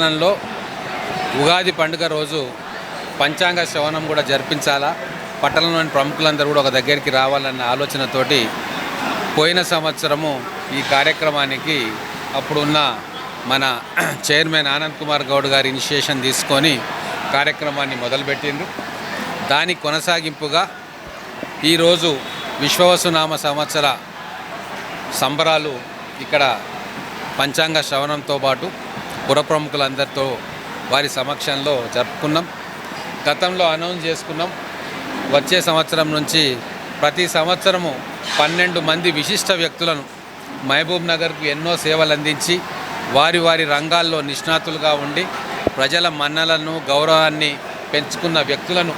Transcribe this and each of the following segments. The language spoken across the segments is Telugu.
పట్టణంలో ఉగాది పండుగ రోజు పంచాంగ శ్రవణం కూడా జరిపించాలా, పట్టణంలోని ప్రముఖులందరూ కూడా ఒక దగ్గరికి రావాలన్న ఆలోచనతోటి పోయిన సంవత్సరము ఈ కార్యక్రమానికి అప్పుడున్న మన చైర్మన్ ఆనంద్ కుమార్ గౌడ్ గారి ఇనిషియేషన్ తీసుకొని కార్యక్రమాన్ని మొదలుపెట్టిండ్రు. దాని కొనసాగింపుగా ఈరోజు విశ్వవసునామ సంవత్సర సంబరాలు ఇక్కడ పంచాంగ శ్రవణంతో పాటు పుర ప్రముఖులందరితో వారి సమక్షంలో జరుపుకున్నాం. గతంలో అనౌన్స్ చేసుకున్నాం, వచ్చే సంవత్సరం నుంచి ప్రతి సంవత్సరము 12 మంది విశిష్ట వ్యక్తులను మహబూబ్ నగర్కు ఎన్నో సేవలు అందించి వారి వారి రంగాల్లో నిష్ణాతులుగా ఉండి ప్రజల మన్నలను గౌరవాన్ని పెంచుకున్న వ్యక్తులను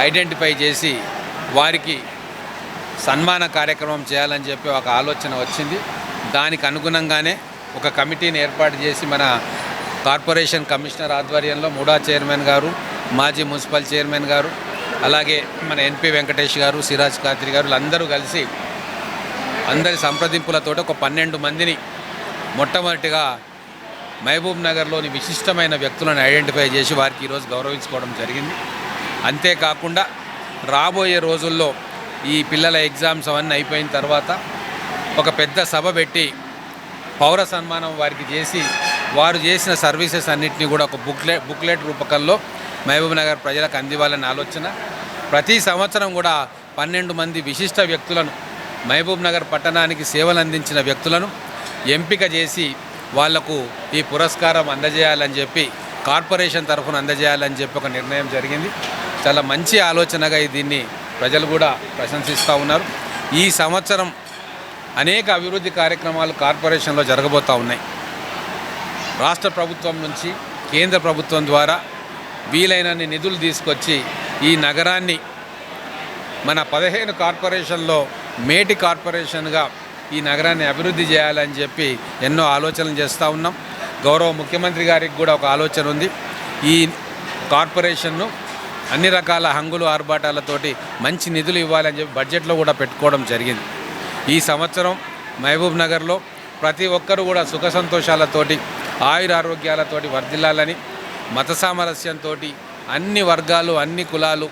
ఐడెంటిఫై చేసి వారికి సన్మాన కార్యక్రమం చేయాలని చెప్పి ఒక ఆలోచన వచ్చింది. దానికి అనుగుణంగానే ఒక కమిటీని ఏర్పాటు చేసి మన కార్పొరేషన్ కమిషనర్ ఆధ్వర్యంలో మూడా చైర్మన్ గారు, మాజీ మున్సిపల్ చైర్మన్ గారు, అలాగే మన ఎన్పి వెంకటేష్ గారు, సిరాజ్ ఖాద్రి గారు అందరూ కలిసి అందరి సంప్రదింపులతో ఒక 12 మందిని మొట్టమొదటిగా మహబూబ్ నగర్లోని విశిష్టమైన వ్యక్తులను ఐడెంటిఫై చేసి వారికి ఈరోజు గౌరవించుకోవడం జరిగింది. అంతేకాకుండా రాబోయే రోజుల్లో ఈ పిల్లల ఎగ్జామ్స్ అవన్నీ అయిపోయిన తర్వాత ఒక పెద్ద సభ పెట్టి పౌర సన్మానం వారికి చేసి వారు చేసిన సర్వీసెస్ అన్నింటినీ కూడా ఒక బుక్లెట్ రూపకంలో మహబూబ్ నగర్ ప్రజలకు అందివ్వాలనే ఆలోచన. ప్రతి సంవత్సరం కూడా 12 మంది విశిష్ట వ్యక్తులను, మహబూబ్ నగర్ పట్టణానికి సేవలు అందించిన వ్యక్తులను ఎంపిక చేసి వాళ్లకు ఈ పురస్కారం అందజేయాలని చెప్పి కార్పొరేషన్ తరఫున అందజేయాలని చెప్పి ఒక నిర్ణయం జరిగింది. చాలా మంచి ఆలోచనగా దీన్ని ప్రజలు కూడా ప్రశంసిస్తూ ఉన్నారు. ఈ సంవత్సరం అనేక అభివృద్ధి కార్యక్రమాలు కార్పొరేషన్లో జరగబోతూ ఉన్నాయి. రాష్ట్ర ప్రభుత్వం నుంచి కేంద్ర ప్రభుత్వం ద్వారా వీలైనన్ని నిధులు తీసుకొచ్చి ఈ నగరాన్ని మన 15 కార్పొరేషన్లో మేటి కార్పొరేషన్గా ఈ నగరాన్ని అభివృద్ధి చేయాలని చెప్పి ఎన్నో ఆలోచనలు చేస్తూ ఉన్నాం. గౌరవ ముఖ్యమంత్రి గారికి కూడా ఒక ఆలోచన ఉంది. ఈ కార్పొరేషన్ను అన్ని రకాల హంగులు ఆర్భాటాలతోటి మంచి నిధులు ఇవ్వాలని చెప్పి బడ్జెట్లో కూడా పెట్టుకోవడం జరిగింది. ఈ సంవత్సరం మహబూబ్ నగర్లో ప్రతి ఒక్కరూ కూడా సుఖ సంతోషాలతోటి ఆయురారోగ్యాలతోటి వర్ధిల్లాలని, మత సామరస్యంతో అన్ని వర్గాలు అన్ని కులాలు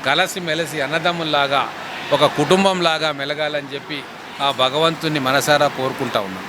కలిసిమెలిసి అన్నదమ్ముల్లాగా ఒక కుటుంబంలాగా మెలగాలని చెప్పి ఆ భగవంతుని మనసారా కోరుకుంటా ఉన్నాం.